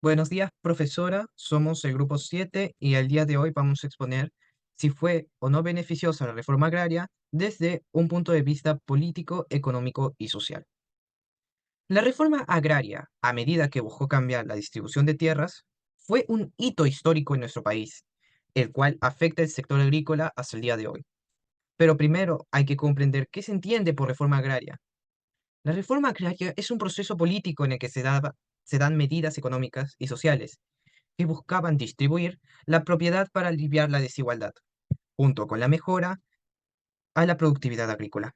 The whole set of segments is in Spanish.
Buenos días, profesora. Somos el grupo 7 y el día de hoy vamos a exponer si fue o no beneficiosa la reforma agraria desde un punto de vista político, económico y social. La reforma agraria, a medida que buscó cambiar la distribución de tierras, fue un hito histórico en nuestro país, el cual afecta el sector agrícola hasta el día de hoy. Pero primero hay que comprender qué se entiende por reforma agraria. La reforma agraria es un proceso político en el que se dan medidas económicas y sociales que buscaban distribuir la propiedad para aliviar la desigualdad, junto con la mejora a la productividad agrícola.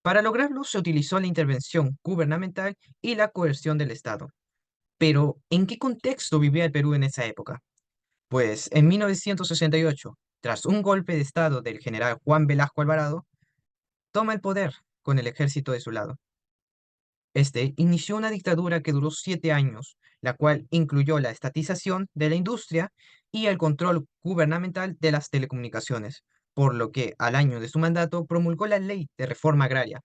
Para lograrlo se utilizó la intervención gubernamental y la coerción del Estado. Pero, ¿en qué contexto vivía el Perú en esa época? Pues en 1968, tras un golpe de Estado del general Juan Velasco Alvarado, toma el poder con el ejército de su lado. Este inició una dictadura que duró 7 años, la cual incluyó la estatización de la industria y el control gubernamental de las telecomunicaciones, por lo que al año de su mandato promulgó la Ley de Reforma Agraria,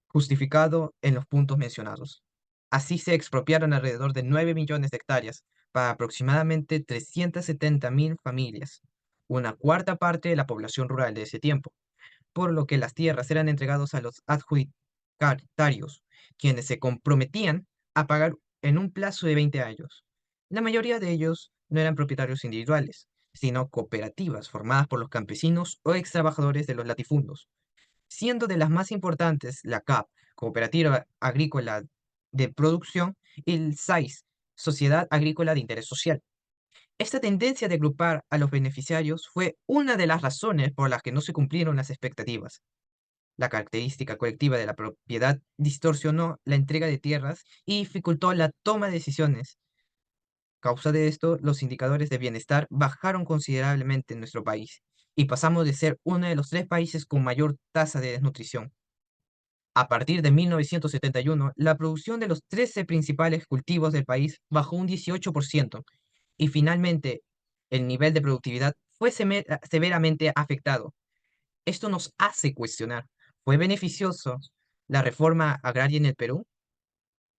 justificado en los puntos mencionados. Así se expropiaron alrededor de 9 millones de hectáreas para aproximadamente 370.000 familias, una cuarta parte de la población rural de ese tiempo, por lo que las tierras eran entregadas a los adjudicatarios, quienes se comprometían a pagar en un plazo de 20 años. La mayoría de ellos no eran propietarios individuales, sino cooperativas formadas por los campesinos o ex trabajadores de los latifundos, siendo de las más importantes la CAP, Cooperativa Agrícola de Producción, y el SAIS, Sociedad Agrícola de Interés Social. Esta tendencia de agrupar a los beneficiarios fue una de las razones por las que no se cumplieron las expectativas. La característica colectiva de la propiedad distorsionó la entrega de tierras y dificultó la toma de decisiones. Causa de esto, los indicadores de bienestar bajaron considerablemente en nuestro país y pasamos de ser uno de los 3 países con mayor tasa de desnutrición. A partir de 1971, la producción de los 13 principales cultivos del país bajó un 18% y finalmente el nivel de productividad fue severamente afectado. Esto nos hace cuestionar, ¿fue beneficioso la reforma agraria en el Perú?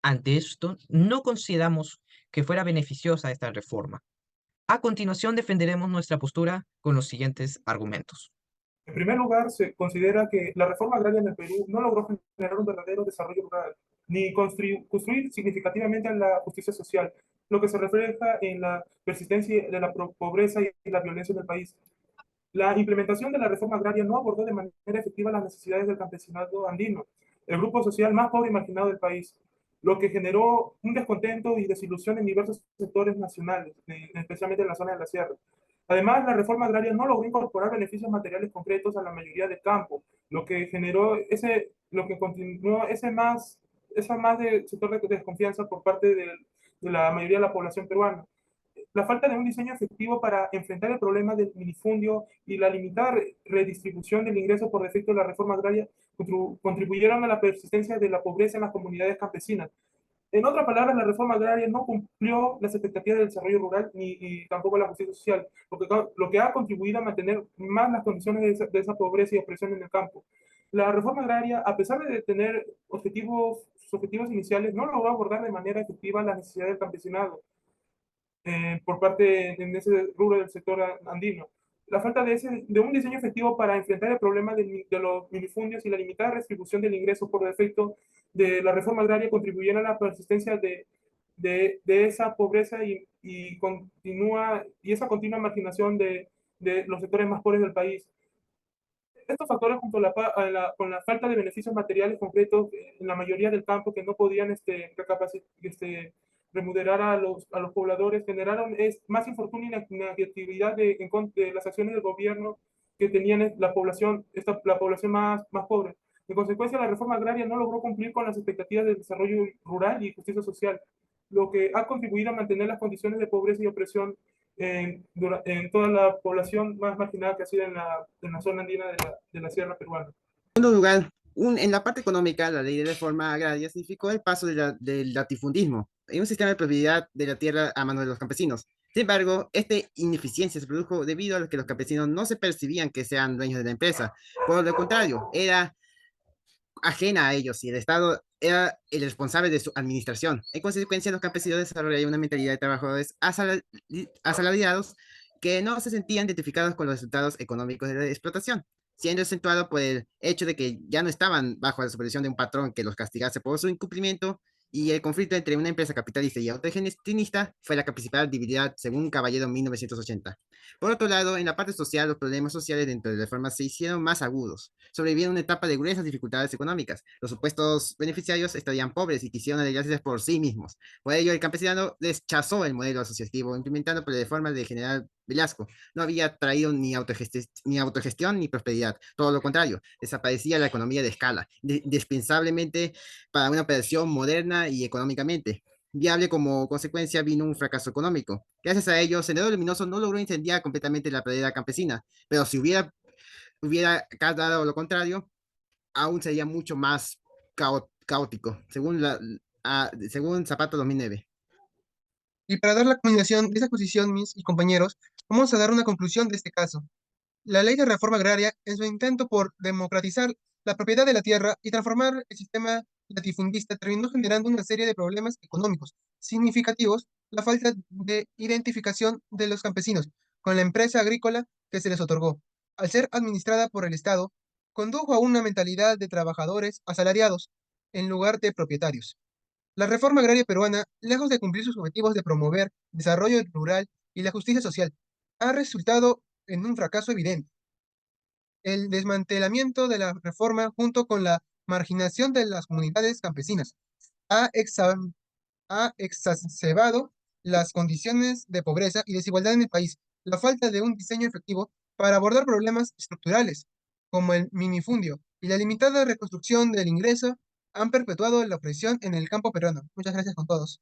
Ante esto, no consideramos que fuera beneficiosa esta reforma. A continuación, defenderemos nuestra postura con los siguientes argumentos. En primer lugar, se considera que la reforma agraria en el Perú no logró generar un verdadero desarrollo rural, ni construir significativamente la justicia social, lo que se refleja en la persistencia de la pobreza y la violencia en el país. La implementación de la reforma agraria no abordó de manera efectiva las necesidades del campesinado andino, el grupo social más pobre y marginado del país, lo que generó un descontento y desilusión en diversos sectores nacionales, especialmente en la zona de la sierra. Además, la reforma agraria no logró incorporar beneficios materiales concretos a la mayoría del campo, lo que generó lo que continuó esa más de sector de desconfianza por parte de la mayoría de la población peruana. La falta de un diseño efectivo para enfrentar el problema del minifundio y la limitada redistribución del ingreso por defecto de la reforma agraria contribuyeron a la persistencia de la pobreza en las comunidades campesinas. En otras palabras, la reforma agraria no cumplió las expectativas del desarrollo rural ni tampoco la justicia social, lo que ha contribuido a mantener más las condiciones de esa pobreza y opresión en el campo. La reforma agraria, a pesar de tener sus objetivos iniciales, no logró abordar de manera efectiva las necesidades del campesinado por parte en ese rubro del sector andino. La falta de un diseño efectivo para enfrentar el problema de los minifundios y la limitada restribución del ingreso por defecto de la reforma agraria contribuyeron a la persistencia de esa pobreza y esa continua marginación de los sectores más pobres del país. Estos factores, junto con la falta de beneficios materiales concretos en la mayoría del campo que no podían remunerar a los pobladores, generaron más infortunio y negatividad de las acciones del gobierno que tenían la población más pobre. En consecuencia, la reforma agraria no logró cumplir con las expectativas de desarrollo rural y justicia social, lo que ha contribuido a mantener las condiciones de pobreza y opresión en toda la población más marginada que ha sido en la zona andina de la sierra peruana. En segundo lugar, en la parte económica, la ley de reforma agraria significó el paso del latifundismo en un sistema de propiedad de la tierra a manos de los campesinos. Sin embargo, esta ineficiencia se produjo debido a que los campesinos no se percibían que sean dueños de la empresa. Por lo contrario, era ajena a ellos y el Estado era el responsable de su administración. En consecuencia, los campesinos desarrollaron una mentalidad de trabajadores asalariados que no se sentían identificados con los resultados económicos de la explotación, siendo acentuado por el hecho de que ya no estaban bajo la supervisión de un patrón que los castigase por su incumplimiento, y el conflicto entre una empresa capitalista y autogestionista fue la principal debilidad, según Caballero 1980. Por otro lado, en la parte social, los problemas sociales dentro de la reforma se hicieron más agudos. Sobrevivieron una etapa de gruesas dificultades económicas. Los supuestos beneficiarios estarían pobres y quisieron alegrarse por sí mismos. Por ello, el campesinado rechazó el modelo asociativo implementado por la reforma del general Velasco. No había traído ni autogestión ni prosperidad. Todo lo contrario, desaparecía la economía de escala, indispensablemente para una operación moderna y económicamente viable. Como consecuencia vino un fracaso económico. Gracias a ello, Sendero Luminoso no logró incendiar completamente la pradera campesina, pero si hubiera dado lo contrario, aún sería mucho más caótico, según Zapata 2009. Y para dar la culminación de esa exposición, mis y compañeros, vamos a dar una conclusión de este caso. La ley de reforma agraria, en su intento por democratizar la propiedad de la tierra y transformar el sistema latifundista, terminó generando una serie de problemas económicos significativos, la falta de identificación de los campesinos con la empresa agrícola que se les otorgó. Al ser administrada por el Estado, condujo a una mentalidad de trabajadores asalariados en lugar de propietarios. La reforma agraria peruana, lejos de cumplir sus objetivos de promover desarrollo rural y la justicia social, ha resultado en un fracaso evidente. El desmantelamiento de la reforma junto con la marginación de las comunidades campesinas ha, ha exacerbado las condiciones de pobreza y desigualdad en el país. La falta de un diseño efectivo para abordar problemas estructurales, como el minifundio, y la limitada reconstrucción del ingreso han perpetuado la opresión en el campo peruano. Muchas gracias con todos.